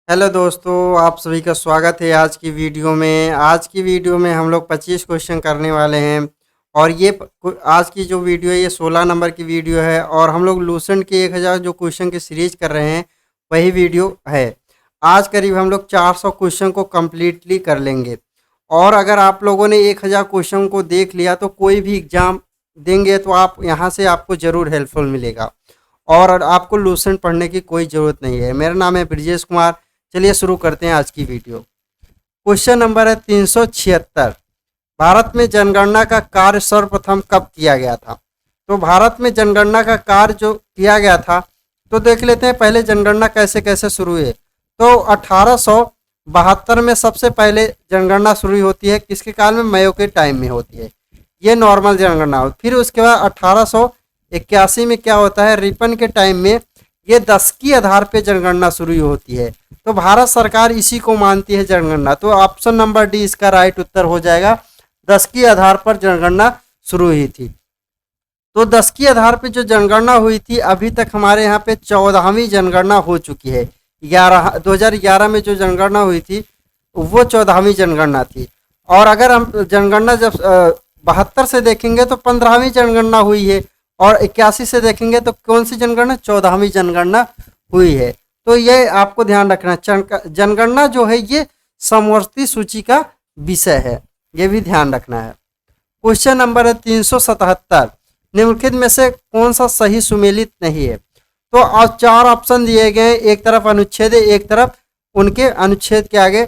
Hello दोस्तों, आप सभी का स्वागत है आज की वीडियो में हम लोग 25 क्वेश्चन करने वाले हैं। और आज की जो वीडियो है ये 16 नंबर की वीडियो है और हम लोग लूसेंट के 1000 जो क्वेश्चन की सीरीज कर रहे हैं वही वीडियो है। आज करीब हम लोग 400 क्वेश्चन को कम्प्लीटली कर लेंगे। और अगर आप लोगों ने 1000 क्वेश्चन को देख लिया तो कोई भी एग्ज़ाम देंगे तो आप यहाँ से आपको ज़रूर हेल्पफुल मिलेगा और आपको लूसेंट पढ़ने की कोई ज़रूरत नहीं है। मेरा नाम है ब्रजेश कुमार। चलिए शुरू करते हैं आज की वीडियो। क्वेश्चन नंबर है 376। भारत में जनगणना का कार्य सर्वप्रथम कब किया गया था? तो भारत में जनगणना का कार्य जो किया गया था तो देख लेते हैं पहले जनगणना कैसे कैसे शुरू हुई। तो 1872 में सबसे पहले जनगणना शुरू होती है। किसके काल में? मयो के टाइम में होती है, ये नॉर्मल जनगणना हो। फिर उसके बाद 1881 में क्या होता है? रिपन के टाइम में ये दशकीय आधार पे जनगणना शुरू होती है। तो भारत सरकार इसी को मानती है जनगणना। तो ऑप्शन नंबर डी इसका राइट उत्तर हो जाएगा। दशकीय आधार पर जनगणना शुरू हुई थी। तो दशकीय आधार पे जो जनगणना हुई थी अभी तक हमारे यहाँ पे 14वीं जनगणना हो चुकी है। 2011 में जो जनगणना हुई थी वो 14वीं जनगणना थी। और अगर हम जनगणना जब 72 से देखेंगे तो 15वीं जनगणना हुई है। और 81 से देखेंगे तो कौन सी जनगणना? 14वीं जनगणना हुई है। तो ये आपको ध्यान रखना, जनगणना जो है ये समवर्ती सूची का विषय है, ये भी ध्यान रखना है। क्वेश्चन नंबर है 377। निम्नलिखित में से कौन सा सही सुमेलित नहीं है? तो आज 4 ऑप्शन दिए गए, एक तरफ अनुच्छेद है, एक तरफ उनके अनुच्छेद के आगे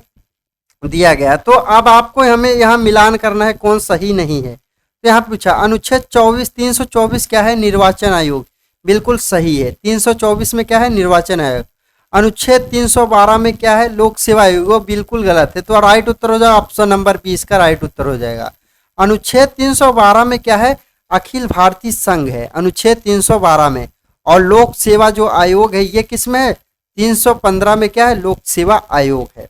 दिया गया। तो अब आपको हमें यहाँ मिलान करना है कौन सही नहीं है। तो यहाँ पूछा अनुच्छेद 324 क्या है? निर्वाचन आयोग, बिल्कुल सही है। 324 में क्या है? निर्वाचन आयोग। अनुच्छेद 312 में क्या है? लोक सेवा आयोग, वो बिल्कुल गलत है। तो राइट उत्तर हो जाएगा ऑप्शन नंबर 20 का राइट उत्तर हो जाएगा। अनुच्छेद 312 में क्या है? अखिल भारतीय संघ है अनुच्छेद 312 में। और लोक सेवा जो आयोग है ये किस में है? 315 में क्या है? लोक सेवा आयोग है।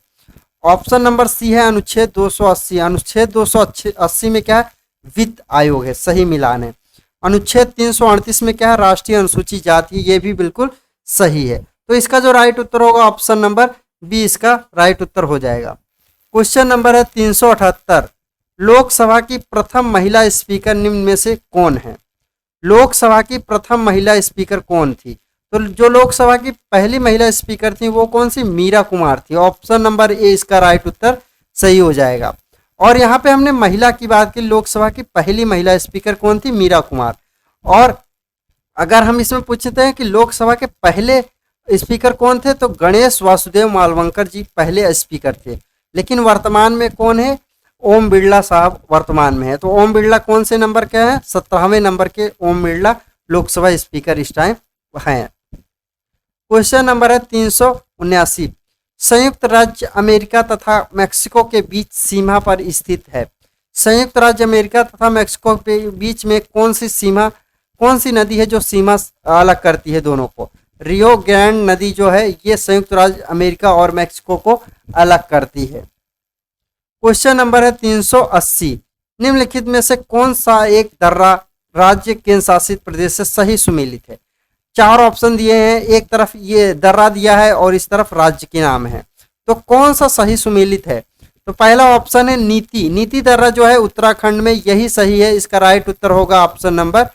ऑप्शन नंबर सी है अनुच्छेद 280। अनुच्छेद 280 में क्या है? वित्त आयोग है, सही मिलान है। अनुच्छेद 338 में क्या है? राष्ट्रीय अनुसूचित जाति, ये भी बिल्कुल सही है। तो इसका जो राइट उत्तर होगा ऑप्शन नंबर बी इसका राइट उत्तर हो जाएगा। क्वेश्चन नंबर है 378। लोकसभा की प्रथम महिला स्पीकर निम्न में से कौन है? लोकसभा की प्रथम महिला स्पीकर कौन थी? तो जो लोकसभा की पहली महिला स्पीकर थी वो कौन सी? मीरा कुमार थी। ऑप्शन नंबर ए इसका राइट उत्तर सही हो जाएगा। और यहाँ पे हमने महिला की बात की, लोकसभा की पहली महिला स्पीकर कौन थी? मीरा कुमार। और अगर हम इसमें पूछते हैं कि लोकसभा के पहले स्पीकर कौन थे तो गणेश वासुदेव मालवंकर जी पहले स्पीकर थे। लेकिन वर्तमान में कौन है? ओम बिरला साहब वर्तमान में है। तो ओम बिरला कौन से नंबर के हैं? 17वें नंबर के ओम बिरला लोकसभा स्पीकर इस टाइम हैं। क्वेश्चन नंबर है 379। संयुक्त राज्य अमेरिका तथा मेक्सिको के बीच सीमा पर स्थित है। संयुक्त राज्य अमेरिका तथा मेक्सिको के बीच में कौन सी नदी है जो सीमा अलग करती है दोनों को? रियो ग्रैंड नदी जो है ये संयुक्त राज्य अमेरिका और मेक्सिको को अलग करती है। क्वेश्चन नंबर है 380। निम्नलिखित में से कौन सा एक दर्रा राज्य केंद्र शासित प्रदेश से सही सुमेलित है? 4 ऑप्शन दिए हैं, एक तरफ ये दर्रा दिया है और इस तरफ राज्य के नाम है। तो कौन सा सही सुमेलित है? तो पहला ऑप्शन है नीति दर्रा जो है उत्तराखंड में, यही सही है। इसका राइट उत्तर होगा ऑप्शन नंबर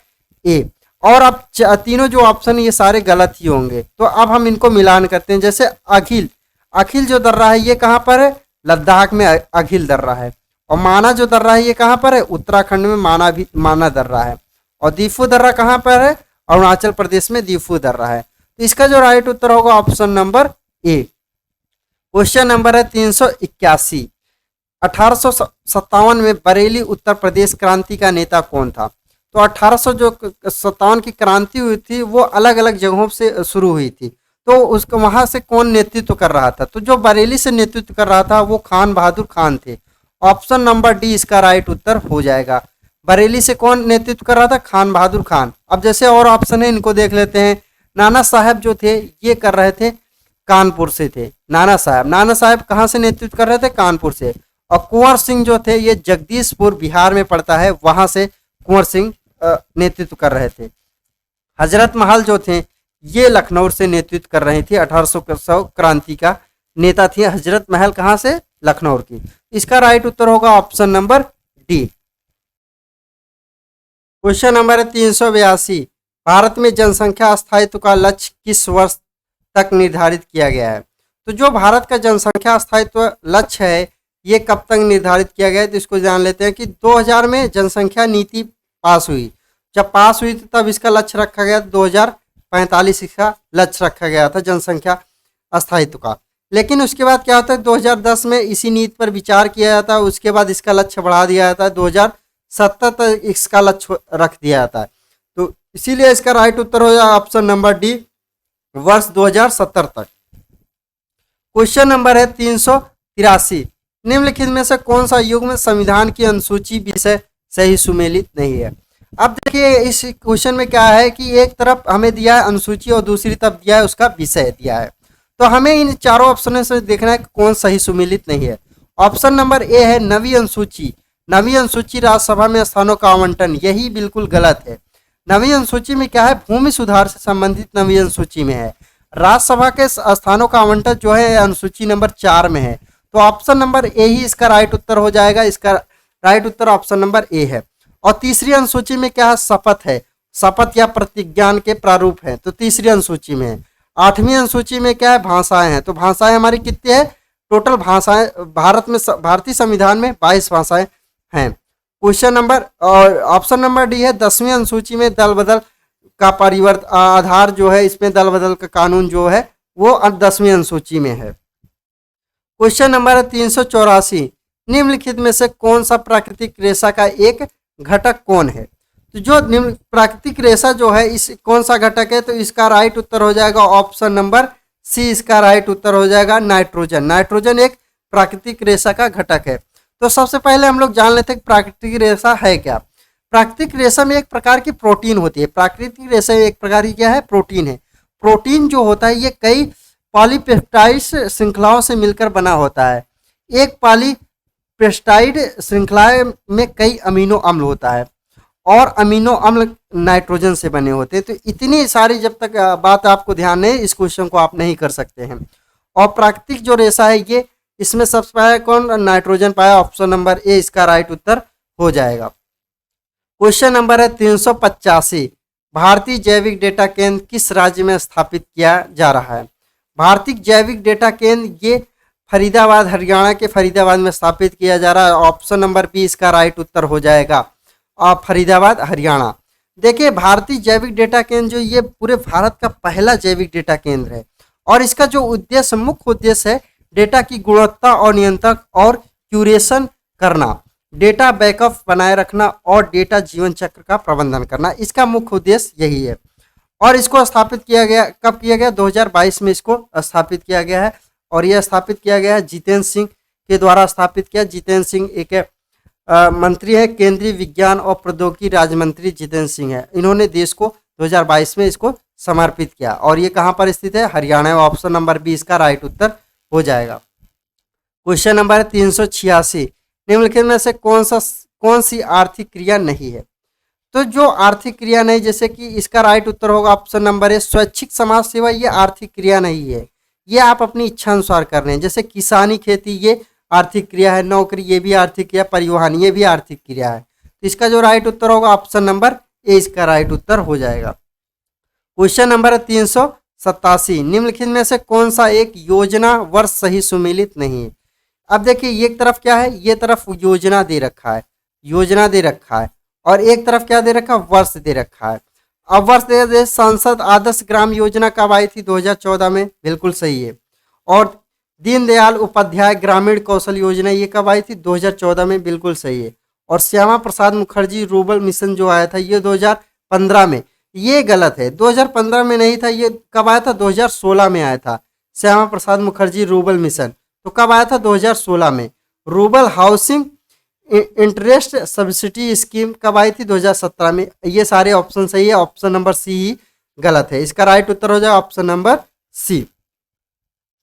ए। और अब तीनों जो ऑप्शन ये सारे गलत ही होंगे। तो अब हम इनको मिलान करते हैं। जैसे अखिल जो दर्रा है ये कहाँ पर है? लद्दाख में अखिल दर्रा है। और माना जो दर्रा है ये कहाँ पर है? उत्तराखंड में माना दर्रा है। और दीफू दर्रा कहाँ पर है? अरुणाचल प्रदेश में दीफू दर्रा है। तो इसका जो राइट उत्तर होगा option number A. Question number है 381। 1857 में बरेली उत्तर प्रदेश क्रांति का नेता कौन था? तो 1857 की क्रांति हुई थी वो अलग अलग जगहों से शुरू हुई थी। तो उसको वहां से कौन नेतृत्व कर रहा था? तो जो बरेली से नेतृत्व कर रहा था वो खान बहादुर खान थे। ऑप्शन नंबर डी इसका राइट उत्तर हो जाएगा। बरेली से कौन नेतृत्व कर रहा था? खान बहादुर खान। अब जैसे और ऑप्शन है इनको देख लेते हैं। नाना साहब जो थे ये कर रहे थे कानपुर से थे। नाना साहब कहाँ से नेतृत्व कर रहे थे? कानपुर से। और कुंवर सिंह जो थे ये जगदीशपुर बिहार में पड़ता है, वहां से कुंवर सिंह नेतृत्व कर रहे थे। हजरत महल जो थे ये लखनऊ से नेतृत्व कर रही थी 1800 क्रांति का नेता थी हजरत महल, कहाँ से? लखनऊ की। इसका राइट उत्तर होगा option number D. Question number 382, Bharat में जनसंख्या स्थायित्व का लक्ष्य किस वर्ष तक निर्धारित किया गया है? तो जो भारत का जनसंख्या स्थायित्व लक्ष्य है ये कब तक निर्धारित किया गया है? तो इसको जान लेते हैं कि 2000 में जनसंख्या नीति पास हुई। जब पास हुई तो तब इसका लक्ष्य रखा गया, 2045 इसका लक्ष्य रखा गया था जनसंख्या स्थायित्व का। लेकिन उसके बाद क्या होता है, 2010 में इसी नीति पर विचार किया जाता है, उसके बाद इसका लक्ष्य बढ़ा दिया जाता है, 2070 तक इसका लक्ष्य रख दिया जाता है। तो इसीलिए इसका राइट उत्तर हो जाएगा ऑप्शन नंबर डी, वर्ष 2070 तक। क्वेश्चन नंबर है 383, निम्नलिखित में से कौन सा युग में संविधान की अनुसूची विषय सही सुमेलित नहीं है? अब देखिए इस क्वेश्चन में क्या है कि एक तरफ हमें दिया है अनुसूची और दूसरी तरफ दिया है उसका विषय दिया है। तो हमें इन चारों ऑप्शनों से देखना है कि कौन सही सुमेलित नहीं है। ऑप्शन नंबर ए है नवी अनुसूची। नवी अनुसूची राज्यसभा में स्थानों का आवंटन, यही बिल्कुल गलत है। नवी अनुसूची में क्या है, भूमि सुधार से संबंधित नवी अनुसूची में है। राज्यसभा के स्थानों का आवंटन जो है अनुसूची नंबर 4 में है। तो ऑप्शन नंबर ए ही इसका राइट उत्तर हो जाएगा। इसका right Uttar option number A है। और तीसरी अनुसूची में क्या है, शपथ है, शपथ या प्रतिज्ञान के प्रारूप है, तो तीसरी अनुसूची में है। 8वीं अनुसूची में क्या है, भाषाएं हैं। तो भाषाएं हमारी कितनी है, टोटल भाषाएं भारत में, भारतीय संविधान में 22 भाषाएं हैं। क्वेश्चन नंबर और ऑप्शन नंबर डी है 10वीं अनुसूची में दल बदल का परिवर्तन आधार जो है, इसमें दल बदल का कानून जो है वो 10वीं अनुसूची में है। क्वेश्चन नंबर 384, निम्नलिखित में से कौन सा प्राकृतिक रेशा का एक घटक कौन है? तो जो निम्न प्राकृतिक रेशा जो है इस कौन सा घटक है? तो इसका राइट उत्तर हो जाएगा ऑप्शन नंबर सी। इसका राइट उत्तर हो जाएगा नाइट्रोजन। नाइट्रोजन एक प्राकृतिक रेशा का घटक है। तो सबसे पहले हम लोग जान लेते हैं कि प्राकृतिक रेशा है क्या। प्राकृतिक रेशा में एक प्रकार की प्रोटीन होती है। प्राकृतिक रेशा में एक प्रकार की क्या है, प्रोटीन है। प्रोटीन जो होता है ये कई पॉलीपेप्टाइड्स श्रृंखलाओं से मिलकर बना होता है। एक पॉलीपेप्टाइड श्रृंखला में कई अमीनो अम्ल होता है और अमीनो अम्ल नाइट्रोजन से बने होते हैं। तो इतनी सारी जब तक बात आपको ध्यान है इस क्वेश्चन को आप नहीं कर सकते हैं। और प्राकृतिक जो रेशा है ये, इसमें सबसे पहले कौन, नाइट्रोजन पाया। ऑप्शन नंबर ए इसका राइट उत्तर हो जाएगा। क्वेश्चन नंबर है 385, भारतीय जैविक डेटा केंद्र किस राज्य में स्थापित किया जा रहा है? भारतीय जैविक डेटा केंद्र ये फरीदाबाद, हरियाणा के फरीदाबाद में स्थापित किया जा रहा है। ऑप्शन नंबर बी इसका राइट उत्तर हो जाएगा, और फरीदाबाद, हरियाणा। देखिए भारतीय जैविक डेटा केंद्र जो ये पूरे भारत का पहला जैविक डेटा केंद्र है और इसका जो उद्देश्य, मुख्य उद्देश्य है डेटा की गुणवत्ता और नियंत्रण और क्यूरेशन करना, डेटा बैकअप बनाए रखना और डेटा जीवन चक्र का प्रबंधन करना, इसका मुख्य उद्देश्य यही है। और इसको स्थापित किया गया, कब किया गया, 2022 में इसको स्थापित किया गया है। और यह स्थापित किया गया है जितेंद्र सिंह के द्वारा स्थापित किया। जितेंद्र सिंह एक मंत्री है, केंद्रीय विज्ञान और प्रौद्योगिकी राज्य मंत्री जितेंद्र सिंह है। इन्होंने देश को 2022 में इसको समर्पित किया और ये कहाँ पर स्थित है, हरियाणा में। ऑप्शन नंबर बी इसका राइट उत्तर हो जाएगा। क्वेश्चन नंबर 386, निम्नलिखित में से कौन सी आर्थिक क्रिया नहीं है? तो जो आर्थिक क्रिया नहीं, जैसे कि इसका राइट उत्तर होगा ऑप्शन नंबर ए, स्वैच्छिक समाज सेवा, ये आर्थिक क्रिया नहीं है। ये आप अपनी इच्छा अनुसार कर रहे हैं। जैसे किसानी, खेती, ये आर्थिक क्रिया है। नौकरी, ये भी आर्थिक क्रिया। परिवहन, ये भी आर्थिक क्रिया है। तो इसका जो राइट उत्तर होगा ऑप्शन नंबर ए इसका राइट उत्तर हो जाएगा। क्वेश्चन नंबर 387, निम्नलिखित में से कौन सा एक योजना वर्ष सही सुमेलित नहीं है? अब देखिए एक तरफ क्या है, ये तरफ योजना दे रखा है, योजना दे रखा है, और एक तरफ क्या दे रखा है, वर्ष दे रखा है। अब वर्ष दे संसद आदर्श ग्राम योजना कब आई थी, 2014 में, बिल्कुल सही है। और दीनदयाल उपाध्याय ग्रामीण कौशल योजना ये कब आई थी, 2014 में, बिल्कुल सही है। और श्यामा प्रसाद मुखर्जी रूरल मिशन जो आया था ये 2015 में, ये गलत है। 2015 में नहीं था, ये कब आया था, 2016 में आया था श्यामा प्रसाद मुखर्जी रूरल मिशन। तो कब आया था, 2016 में। Rural housing interest subsidy scheme कब आई थी, 2017 में। ये सारे ऑप्शन सही है, ऑप्शन नंबर सी ही गलत है। इसका राइट उत्तर हो जाएगा option number C.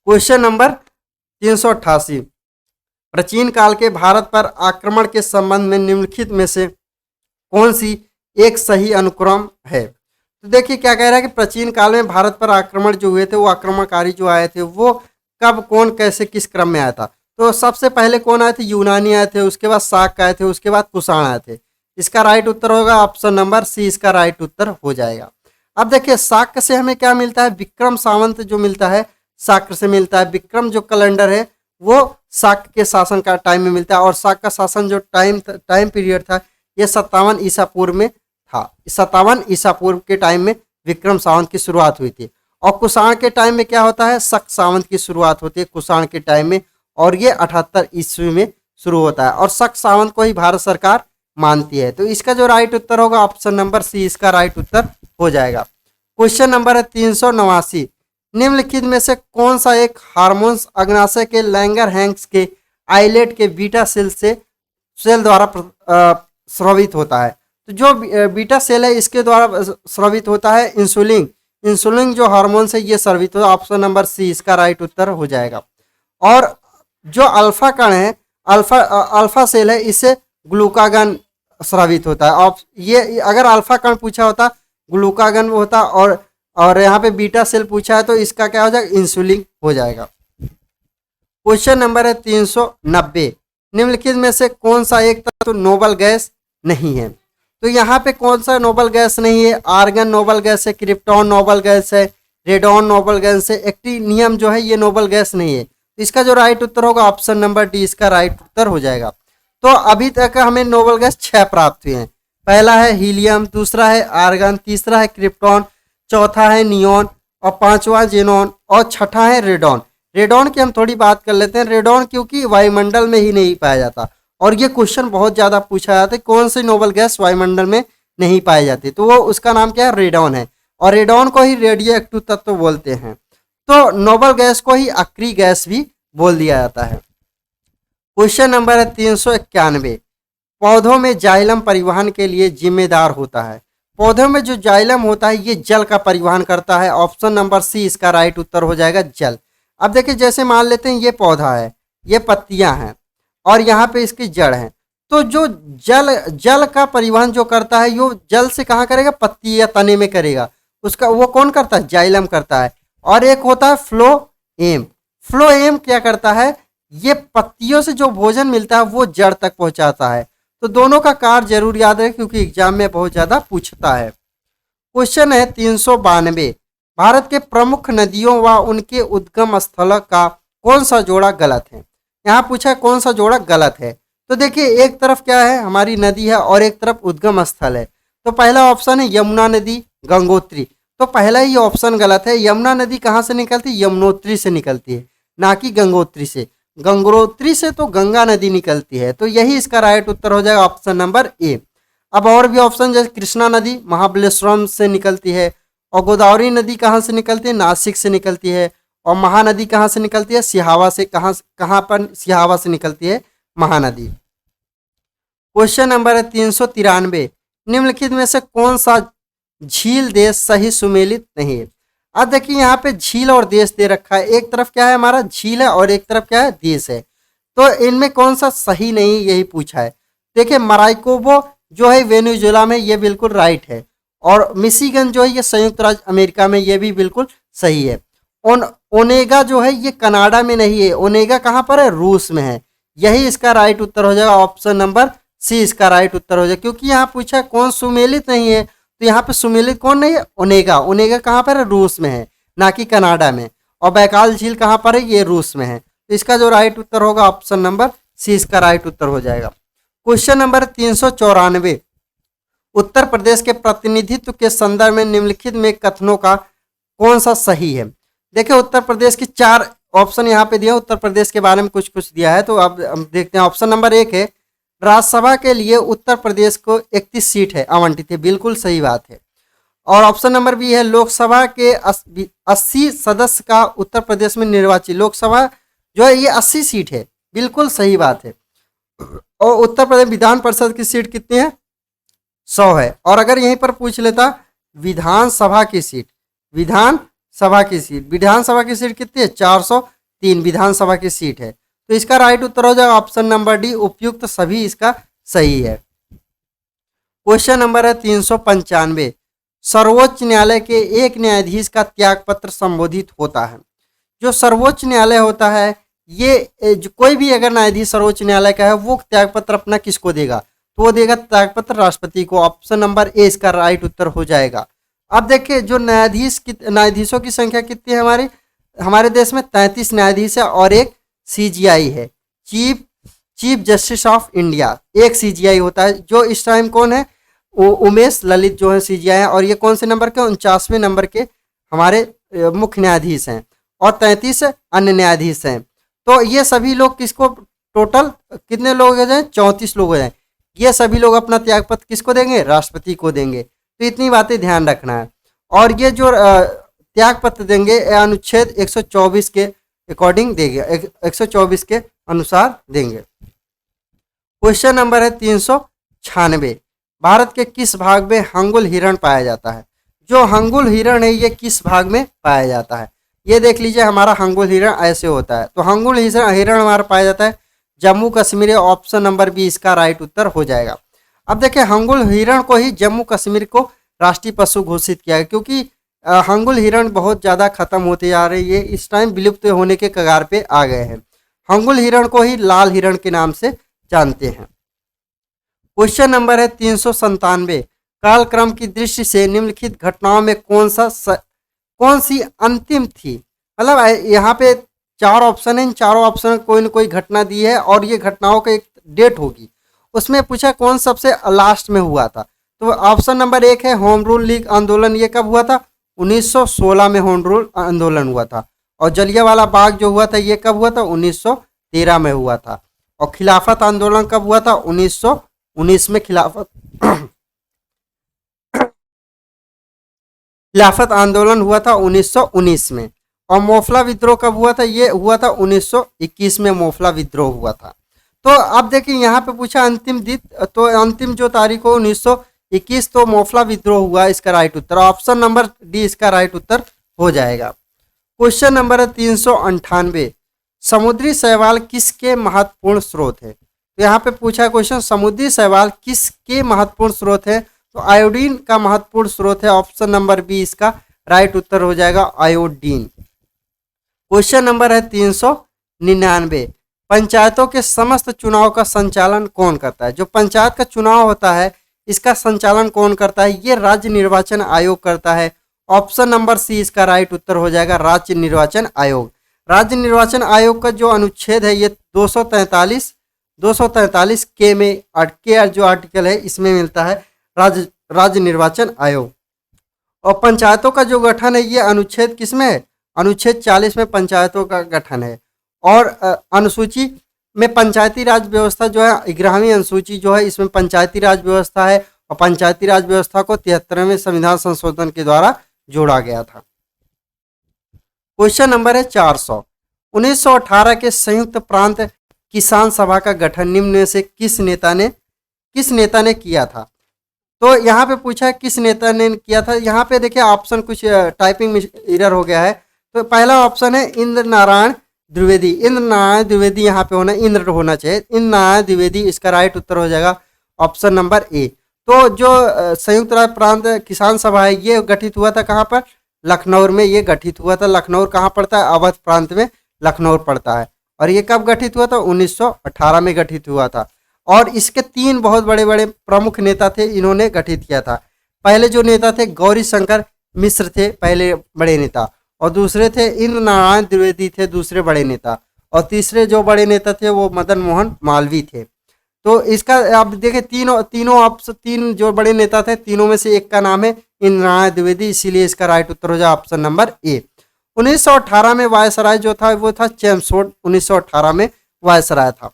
Question number 388, प्राचीन काल के भारत पर आक्रमण के संबंध में निम्नलिखित में से कौन सी एक सही अनुक्रम है? तो देखिए क्या कह रहा है कि प्राचीन काल में भारत पर आक्रमण जो हुए थे, वो आक्रमणकारी जो आए थे वो कब कौन कैसे किस क्रम में आया था। तो सबसे पहले कौन आए थे, यूनानी आए थे, उसके बाद शाक आए थे, उसके बाद कुषाण आए थे। इसका राइट उत्तर होगा ऑप्शन नंबर सी, इसका राइट उत्तर हो जाएगा। अब देखिए शाक से हमें क्या मिलता है, विक्रम सावंत जो मिलता है शाक से मिलता है। विक्रम जो कैलेंडर है वो शाक के शासन का टाइम में मिलता है, और शाक का शासन जो टाइम पीरियड था ये 57 ईसा पूर्व में था। 57 ईसा पूर्व के टाइम में विक्रम सावंत की शुरुआत हुई थी। और कुषाण के टाइम में क्या होता है, शक सावंत की शुरुआत होती है कुषाण के टाइम में, और ये 78 ईस्वी में शुरू होता है, और शक सावंत को ही भारत सरकार मानती है। तो इसका जो राइट उत्तर होगा ऑप्शन नंबर सी, इसका राइट उत्तर हो जाएगा। क्वेश्चन नंबर है 389, निम्नलिखित में से कौन सा एक हार्मोन्स अग्नाशय के लैंगरहैंस के आइलेट के बीटा सेल द्वारा स्रावित होता है। तो जो बीटा सेल है इसके द्वारा स्रावित होता है इंसुलिन। इंसुलिन जो हार्मोन है ये स्रावित होता है, ऑप्शन नंबर सी, इसका राइट उत्तर हो जाएगा। और जो अल्फा कण है, अल्फा सेल है, इससे ग्लूकागन स्रावित होता है। और ये अगर अल्फा कण पूछा होता ग्लूकागन होता, और यहाँ पे बीटा सेल पूछा है तो इसका क्या हो जाएगा, इंसुलिन हो जाएगा। क्वेश्चन नंबर है 390, निम्नलिखित में से कौन सा एक तत्व नोबल गैस नहीं है। तो यहाँ पे कौन सा नोबल गैस नहीं है, आर्गन नोबल गैस है, क्रिप्टॉन नोबल गैस है, रेडॉन नोबल गैस है, एक्टिनियम जो है ये नोबल गैस नहीं है। तो इसका जो राइट उत्तर होगा ऑप्शन नंबर डी, इसका राइट उत्तर हो जाएगा। तो अभी तक हमें नोबल गैस 6 प्राप्त हुए हैं। पहला है हीलियम, दूसरा है आर्गन, तीसरा है क्रिप्टॉन, चौथा है नियॉन, और पांचवा जेनॉन, और छठा है रेडॉन। रेडॉन की हम थोड़ी बात कर लेते हैं। रेडॉन क्योंकि वायुमंडल में ही नहीं पाया जाता, और ये क्वेश्चन बहुत ज़्यादा पूछा जाता है, कौन सी नोबल गैस वायुमंडल में नहीं पाई जाती, तो वो उसका नाम क्या है, रेडॉन है। और रेडॉन को ही रेडियो एक्टिव तत्व बोलते हैं। तो नोबल गैस को ही अक्रिय गैस भी बोल दिया जाता है। क्वेश्चन नंबर है 391, पौधों में जाइलम परिवहन के लिए जिम्मेदार होता है। पौधों में जो जाइलम होता है ये जल का परिवहन करता है, ऑप्शन नंबर सी, इसका राइट उत्तर हो जाएगा जल। अब देखिए जैसे मान लेते हैं ये पौधा है, ये पत्तियां हैं, और यहाँ पे इसकी जड़ है। तो जो जल का परिवहन जो करता है वो जल से कहाँ करेगा, पत्ती या तने में करेगा, उसका वो कौन करता है, जाइलम करता है। और एक होता है फ्लोएम। फ्लोएम क्या करता है, ये पत्तियों से जो भोजन मिलता है वो जड़ तक पहुंचाता है। तो दोनों का कार्य जरूर याद है क्योंकि एग्जाम में बहुत ज्यादा पूछता है। क्वेश्चन है 392, भारत के प्रमुख नदियों व उनके उद्गम स्थल का कौन सा जोड़ा गलत है। यहाँ पूछा है कौन सा जोड़ा गलत है। तो देखिए एक तरफ क्या है, हमारी नदी है, और एक तरफ उद्गम स्थल है। तो पहला ऑप्शन है यमुना नदी, गंगोत्री। तो पहला ही ऑप्शन गलत है। यमुना नदी कहाँ से निकलती है, यमुनोत्री से निकलती है, ना कि गंगोत्री से। गंगोत्री से तो गंगा नदी निकलती है। तो यही इसका राइट उत्तर हो जाएगा ऑप्शन नंबर ए। अब और भी ऑप्शन, जैसे कृष्णा नदी महाबलेश्वरम से निकलती है, और गोदावरी नदी कहाँ से निकलती है, नासिक से निकलती है, और महानदी कहाँ से निकलती है, सिहावा से। कहाँ पर, सिहावा से निकलती है महानदी। क्वेश्चन नंबर है 393, निम्नलिखित में से कौन सा झील देश सही सुमेलित नहीं है। अब देखिए यहाँ पे झील और देश दे रखा है, एक तरफ क्या है हमारा झील है और एक तरफ क्या है देश है। तो इनमें कौन सा सही नहीं, यही पूछा है। देखिए मराइकोबो जो है वेनेजुएला में, ये बिल्कुल राइट है। और मिशिगन जो है ये संयुक्त राज्य अमेरिका में, ये भी बिल्कुल सही है। ओनेगा जो है ये कनाडा में नहीं है, ओनेगा कहाँ पर है, रूस में है। यही इसका राइट उत्तर हो जाएगा ऑप्शन नंबर सी, इसका राइट उत्तर हो जाएगा। क्योंकि यहाँ पूछा है कौन सुमेलित नहीं है, तो यहाँ पे सुमेलित कौन नहीं है, ओनेगा। ओनेगा कहाँ पर है, रूस में है, ना कि कनाडा में। और बैकाल झील कहाँ पर है, ये रूस में है। तो इसका जो राइट उत्तर होगा ऑप्शन नंबर सी, इसका राइट उत्तर हो जाएगा। क्वेश्चन नंबर 394, उत्तर प्रदेश के प्रतिनिधित्व के संदर्भ में निम्नलिखित में कथनों का कौन सा सही है। देखिए उत्तर प्रदेश की 4 ऑप्शन यहाँ पे दिया, उत्तर प्रदेश के बारे में कुछ कुछ दिया है। तो अब हम देखते हैं। ऑप्शन नंबर 1 है, राज्यसभा के लिए उत्तर प्रदेश को 31 सीट है आवंटित है, बिल्कुल सही बात है। और ऑप्शन नंबर बी है, लोकसभा के 80 सदस्य का उत्तर प्रदेश में निर्वाचित, लोकसभा जो है ये 80 सीट है, बिल्कुल सही बात है। और उत्तर प्रदेश विधान परिषद की सीट कितनी है, 100 है। और अगर यहीं पर पूछ लेता विधानसभा की सीट, विधानसभा की सीट कितनी है, 403 विधानसभा की सीट है। तो इसका राइट उत्तर हो जाएगा ऑप्शन नंबर डी, उपयुक्त सभी इसका सही है। क्वेश्चन नंबर है 395, सर्वोच्च न्यायालय के एक न्यायाधीश का त्यागपत्र संबोधित होता है। जो सर्वोच्च न्यायालय होता है, ये जो कोई भी अगर न्यायाधीश सर्वोच्च न्यायालय का है, वो त्यागपत्र अपना किसको देगा, तो वो देगा त्यागपत्र राष्ट्रपति को। ऑप्शन नंबर ए इसका राइट उत्तर हो जाएगा। अब देखिए जो न्यायाधीशों की संख्या कितनी है हमारे देश में, 33 न्यायाधीश है और एक सीजीआई है, चीफ जस्टिस ऑफ इंडिया। एक सीजीआई होता है, जो इस टाइम कौन है, उमेश ललित जो है सीजीआई है, और ये कौन से नंबर के, 49वें नंबर के हमारे मुख्य न्यायाधीश हैं, और 33 अन्य न्यायाधीश हैं। तो ये सभी लोग किसको, टोटल कितने लोग हो जाए, 34 लोग हो जाए, ये सभी लोग अपना त्यागपत्र किसको देंगे, राष्ट्रपति को देंगे। तो इतनी बातें ध्यान रखना है। और ये जो त्यागपत्र देंगे अनुच्छेद 124 के अकॉर्डिंग देंगे, 124 के अनुसार देंगे। क्वेश्चन नंबर है 396, भारत के किस भाग में हंगुल हिरण पाया जाता है। जो हंगुल हिरण है ये किस भाग में पाया जाता है, ये देख लीजिए। हमारा हंगुल हिरण ऐसे होता है, तो हंगुल हिरण हमारा पाया जाता है Jammu Kashmir. Option number B इसका राइट उत्तर हो जाएगा। अब देखिए हंगुल हिरण को ही जम्मू कश्मीर को राष्ट्रीय पशु घोषित किया है, क्योंकि हंगुल हिरण बहुत ज़्यादा खत्म होते जा रहे हैं, ये इस टाइम विलुप्त होने के कगार पे आ गए हैं। हंगुल हिरण को ही लाल हिरण के नाम से जानते हैं। क्वेश्चन नंबर है 397, कालक्रम की दृष्टि से निम्नलिखित घटनाओं में कौन सी अंतिम थी। मतलब यहाँ पे 4 ऑप्शन है, इन चारों ऑप्शन कोई न कोई घटना दी है और ये घटनाओं का एक डेट होगी। उसमें पूछा कौन सबसे लास्ट में हुआ था, तो ऑप्शन नंबर 1 है होम रूल लीग आंदोलन। ये कब हुआ था, 1916 में होम रूल आंदोलन हुआ था। और जलियांवाला बाग जो हुआ था ये कब हुआ था, 1913 में हुआ था। और खिलाफत आंदोलन कब हुआ था, 1919 में खिलाफत आंदोलन हुआ था 1919 में। और मोफला विद्रोह कब हुआ था, ये हुआ था 1921 में मोफला विद्रोह हुआ था। तो अब देखिए यहाँ पे पूछा अंतिम तो अंतिम जो तारीख हो 1921, तो मोफला विद्रोह हुआ, इसका राइट उत्तर ऑप्शन नंबर डी इसका राइट उत्तर हो जाएगा। क्वेश्चन नंबर है 398, समुद्री शैवाल किसके महत्वपूर्ण स्रोत है। तो यहाँ पे पूछा क्वेश्चन समुद्री शैवाल किसके महत्वपूर्ण स्रोत है, तो आयोडीन का महत्वपूर्ण स्रोत है। ऑप्शन नंबर बी इसका राइट उत्तर हो जाएगा आयोडीन। क्वेश्चन नंबर है 399, पंचायतों के समस्त चुनाव का संचालन कौन करता है। जो पंचायत का चुनाव होता है इसका संचालन कौन करता है, ये राज्य निर्वाचन आयोग करता है। ऑप्शन नंबर सी इसका राइट उत्तर हो जाएगा राज्य निर्वाचन आयोग। राज्य निर्वाचन आयोग का जो अनुच्छेद है ये 243 के में के जो आर्टिकल है इसमें मिलता है राज्य निर्वाचन आयोग। और पंचायतों का जो गठन है ये अनुच्छेद किसमें है, अनुच्छेद 40 में पंचायतों का गठन है। और अनुसूची में पंचायती राज व्यवस्था जो है 11वीं अनुसूची जो है इसमें पंचायती राज व्यवस्था है, और पंचायती राज व्यवस्था को 73वें संविधान संशोधन के द्वारा जोड़ा गया था। क्वेश्चन नंबर है 400, 1918 के संयुक्त प्रांत किसान सभा का गठन निम्न में से किस नेता ने किया था। तो यहाँ पे पूछा है किस नेता ने किया था। यहाँ पे देखिए ऑप्शन कुछ टाइपिंग में एरर हो गया है। तो पहला ऑप्शन है इंद्र नारायण द्विवेदी, यहाँ पे इंद्र होना चाहिए, इंद्र नारायण द्विवेदी, इसका राइट उत्तर हो जाएगा ऑप्शन नंबर ए। तो जो संयुक्त राज्य प्रांत किसान सभा है ये गठित हुआ था कहाँ पर, लखनऊ में ये गठित हुआ था। लखनऊ कहाँ पड़ता है, अवध प्रांत में लखनऊ पड़ता है। और ये कब गठित हुआ था, 1918 में गठित हुआ था। और इसके 3 बहुत बड़े बड़े प्रमुख नेता थे, इन्होंने गठित किया था। पहले जो नेता थे गौरी शंकर मिश्र थे पहले बड़े नेता, और दूसरे थे इंद्र नारायण द्विवेदी थे दूसरे बड़े नेता, और तीसरे जो बड़े नेता थे वो मदन मोहन मालवीय थे। तो इसका आप देखें तीन जो बड़े नेता थे तीनों में से एक का नाम है इंद्र नारायण द्विवेदी, इसीलिए इसका राइट उत्तर हो जाए ऑप्शन नंबर ए। 1918 में वायसराय जो था वो था चेम्सफोर्ड, 1918 में वायसराय था।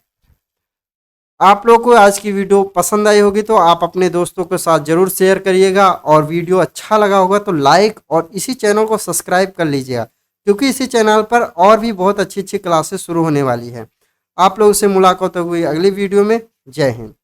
आप लोग को आज की वीडियो पसंद आई होगी तो आप अपने दोस्तों के साथ जरूर शेयर करिएगा, और वीडियो अच्छा लगा होगा तो लाइक और इसी चैनल को सब्सक्राइब कर लीजिएगा, क्योंकि इसी चैनल पर और भी बहुत अच्छी क्लासेस शुरू होने वाली हैं। आप लोगों से मुलाकात हुई अगली वीडियो में। जय हिंद।